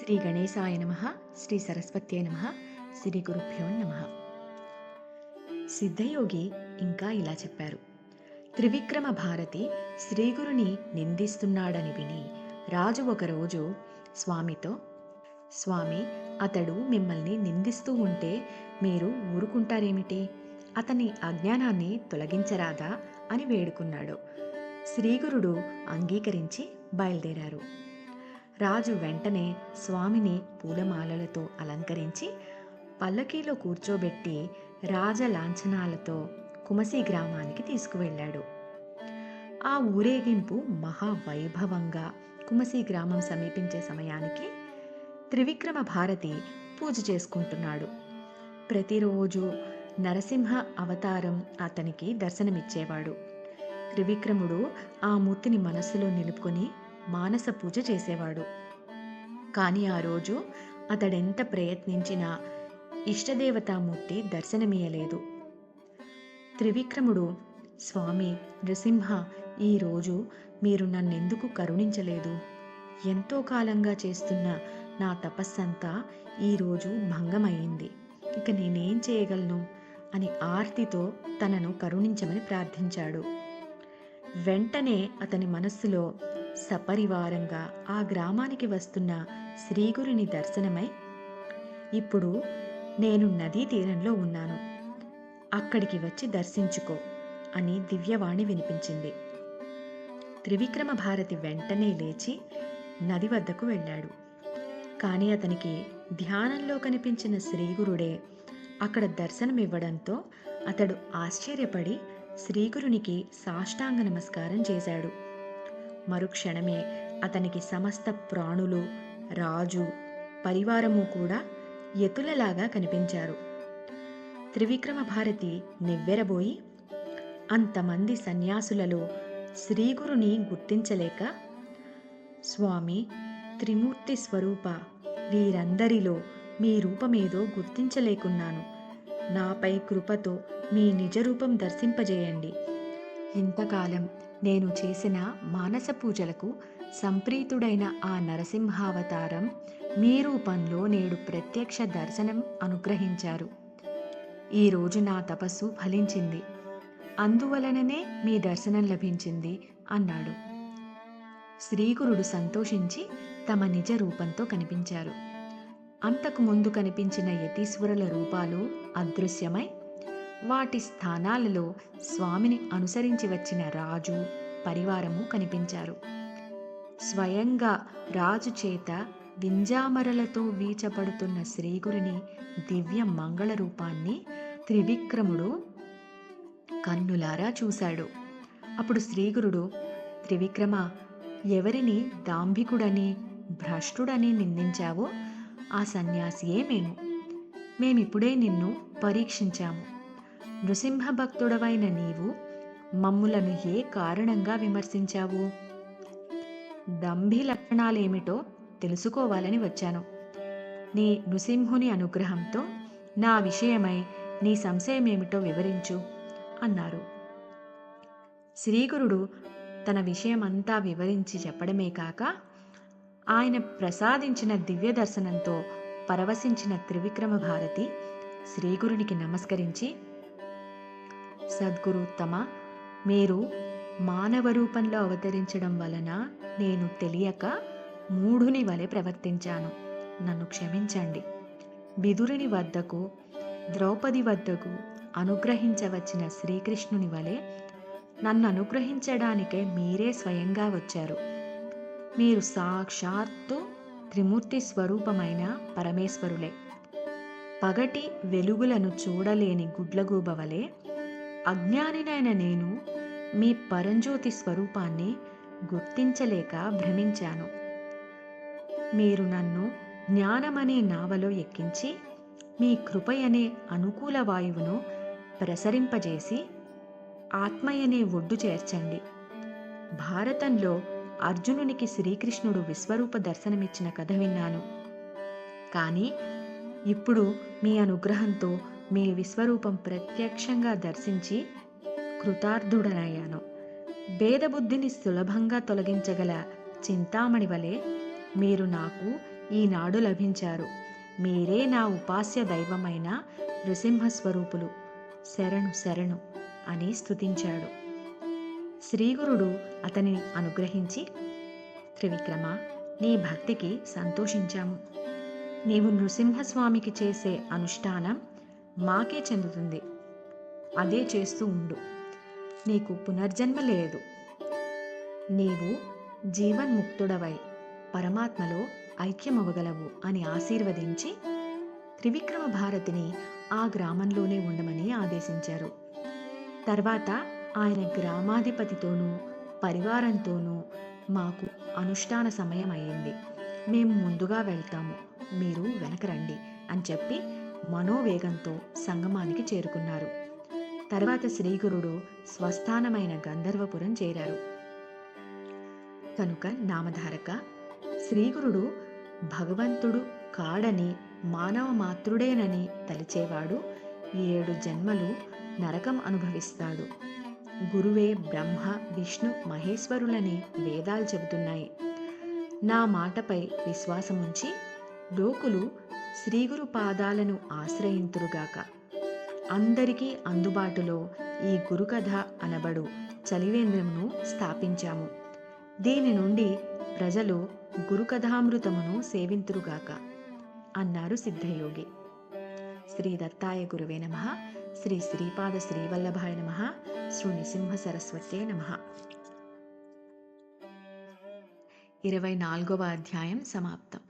శ్రీ గణేశాయ నమః. శ్రీ సరస్వత్యై నమః. శ్రీ గురుభ్యో నమః. సిద్ధయోగి ఇంకా ఇలా చెప్పారు. త్రివిక్రమ భారతి శ్రీగురుని నిందిస్తున్నాడని విని రాజు ఒకరోజు స్వామితో, స్వామి, అతడు మిమ్మల్ని నిందిస్తూ ఉంటే మీరు ఊరుకుంటారేమిటి? అతని అజ్ఞానాన్ని తొలగించరాదా అని వేడుకున్నాడు. శ్రీగురుడు అంగీకరించి బయలుదేరారు. రాజు వెంటనే స్వామిని పూలమాలలతో అలంకరించి పల్లకీలో కూర్చోబెట్టి రాజలాంఛనాలతో కుమసి గ్రామానికి తీసుకువెళ్ళాడు. ఆ ఊరేగింపు మహావైభవంగా కుమసి గ్రామం సమీపించే సమయానికి త్రివిక్రమ భారతి పూజ చేసుకుంటున్నాడు. ప్రతిరోజు నరసింహ అవతారం అతనికి దర్శనమిచ్చేవాడు. త్రివిక్రముడు ఆ మూర్తిని మనస్సులో నిలుపుకొని మానస పూజ చేసేవాడు. కానీ ఆ రోజు అతడెంత ప్రయత్నించినా ఇష్టదేవతామూర్తి దర్శనమియ్యలేదు. త్రివిక్రముడు, స్వామి నృసింహ, ఈరోజు మీరు నన్నెందుకు కరుణించలేదు? ఎంతో కాలంగా చేస్తున్న నా తపస్సంతా ఈరోజు భంగమయ్యింది. ఇక నేనేం చేయగలను అని ఆర్తితో తనను కరుణించమని ప్రార్థించాడు. వెంటనే అతని మనస్సులో సపరివారంగా ఆ గ్రామానికి వస్తున్న శ్రీగురుని దర్శనమై, ఇప్పుడు నేను నదీ తీరంలో ఉన్నాను, అక్కడికి వచ్చి దర్శించుకో అని దివ్యవాణి వినిపించింది. త్రివిక్రమ భారతి వెంటనే లేచి నది వద్దకు వెళ్ళాడు. కానీ అతనికి ధ్యానంలో కనిపించిన శ్రీగురుడే అక్కడ దర్శనమివ్వడంతో అతడు ఆశ్చర్యపడి శ్రీగురునికి సాష్టాంగ నమస్కారం చేశాడు. మరుక్షణమే అతనికి సమస్త ప్రాణులు, రాజు, పరివారము కూడా ఎతులలాగా కనిపించారు. త్రివిక్రమ భారతి నివ్వెరబోయి, అంతమంది సన్యాసులలో శ్రీగురుని గుర్తించలేక, స్వామి, త్రిమూర్తి స్వరూప, వీరందరిలో మీ రూపమేదో గుర్తించలేకున్నాను. నాపై కృపతో మీ నిజరూపం దర్శింపజేయండి. ఇంతకాలం నేను చేసిన మానస పూజలకు సంప్రీతుడైన ఆ నరసింహావతారం మీ రూపంలో నేడు ప్రత్యక్ష దర్శనం అనుగ్రహించారు. ఈరోజు నా తపస్సు ఫలించింది, అందువలననే మీ దర్శనం లభించింది అన్నాడు. శ్రీగురుడు సంతోషించి తమ నిజ రూపంతో కనిపించారు. అంతకు ముందు కనిపించిన యతీశ్వరుల రూపాలు అదృశ్యమై వాటి స్థానాలలో స్వామిని అనుసరించి వచ్చిన రాజు, పరివారము కనిపించారు. స్వయంగా రాజు చేత వింజామరలతో వీచబడుతున్న శ్రీగురుని దివ్య మంగళ రూపాన్ని త్రివిక్రముడు కన్నులారా చూశాడు. అప్పుడు శ్రీగురుడు, త్రివిక్రమ, ఎవరిని దాంభికుడని, భ్రష్టుడని నిందించావో ఆ సన్యాసియే మేమిప్పుడే నిన్ను పరీక్షించాము. నృసింహ భక్తుడవైన నీవు మమ్ములను ఏ కారణంగా విమర్శించావు? దంభి లక్షణాలేమిటో తెలుసుకోవాలని వచ్చాను. నీ నృసింహుని అనుగ్రహంతో నా విషయమై నీ సంశయమేమిటో వివరించు అన్నారు. శ్రీగురుడు తన విషయమంతా వివరించి చెప్పడమే కాక, ఆయన ప్రసాదించిన దివ్య దర్శనంతో పరవశించిన త్రివిక్రమ భారతి శ్రీగురునికి నమస్కరించి, సద్గురుత్తమ, మీరు మానవ రూపంలో అవతరించడం వలన నేను తెలియక మూఢుని వలె ప్రవర్తించాను. నన్ను క్షమించండి. విదురుని వద్దకు, ద్రౌపది వద్దకు అనుగ్రహించవచ్చిన శ్రీకృష్ణుని వలె నన్ను అనుగ్రహించడానికే మీరే స్వయంగా వచ్చారు. మీరు సాక్షాత్తు త్రిమూర్తి స్వరూపమైన పరమేశ్వరులే. పగటి వెలుగులను చూడలేని గుడ్లగూబ వలె అజ్ఞానినైన నేను మీ పరంజ్యోతి స్వరూపాన్ని గుర్తించలేక భ్రమించాను. మీరు నన్ను జ్ఞానమనే నావలో ఎక్కించి మీ కృపయనే అనుకూల వాయువును ప్రసరింపజేసి ఆత్మయనే ఒడ్డు చేర్చండి. భారతంలో అర్జునునికి శ్రీకృష్ణుడు విశ్వరూప దర్శనమిచ్చిన కథ విన్నాను. కానీ ఇప్పుడు మీ అనుగ్రహంతో మీ విశ్వరూపం ప్రత్యక్షంగా దర్శించి కృతార్థుడనయ్యాను. భేదబుద్ధిని సులభంగా తొలగించగల చింతామణి వలె మీరు నాకు ఈనాడు లభించారు. మీరే నా ఉపాస్య దైవమైన నృసింహస్వరూపులు, శరణు శరణు అని స్తుతించాడు. శ్రీగురుడు అతనిని అనుగ్రహించి, త్రివిక్రమ, నీ భక్తికి సంతోషించాము. నీవు నృసింహస్వామికి చేసే అనుష్ఠానం మాకే చెందుతుంది. అదే చేస్తూ ఉండు. నీకు పునర్జన్మ లేదు. నీవు జీవన్ముక్తుడవై పరమాత్మలో ఐక్యమవగలవు అని ఆశీర్వదించి త్రివిక్రమ భారతిని ఆ గ్రామంలోనే ఉండమని ఆదేశించారు. తర్వాత ఆయన గ్రామాధిపతితోనూ పరివారంతోనూ, మాకు అనుష్ఠాన సమయం అయ్యింది, మేము ముందుగా వెళ్తాము, మీరు వెనక రండి అని చెప్పి మనోవేగంతో సంగమానికి చేరుకున్నారు. తర్వాత శ్రీగురుడు స్వస్థానమైన గంధర్వపురం చేరారు. కనుక నామధారక, శ్రీగురుడు భగవంతుడు కాడని, మానవ మాతృడేనని తలిచేవాడు 7 జన్మలు నరకం అనుభవిస్తాడు. గురువే బ్రహ్మ విష్ణు మహేశ్వరులని వేదాలు చెబుతున్నాయి. నా మాటపై విశ్వాసముంచి లోకులు శ్రీగురు పాదాలను ఆశ్రయింతురుగాక. అందరికీ అందుబాటులో ఈ గురుకథ అనబడు చలివేంద్రమును స్థాపించాము. దీని నుండి ప్రజలు గురుకథామృతమును సేవింతురుగాక అన్నారు సిద్ధయోగి. శ్రీ దత్తాయ గురువే నమః. శ్రీ శ్రీపాద శ్రీవల్లభాయ నమః. శ్రీ నృసింహ సరస్వతే నమః. 24వ అధ్యాయం సమాప్తం.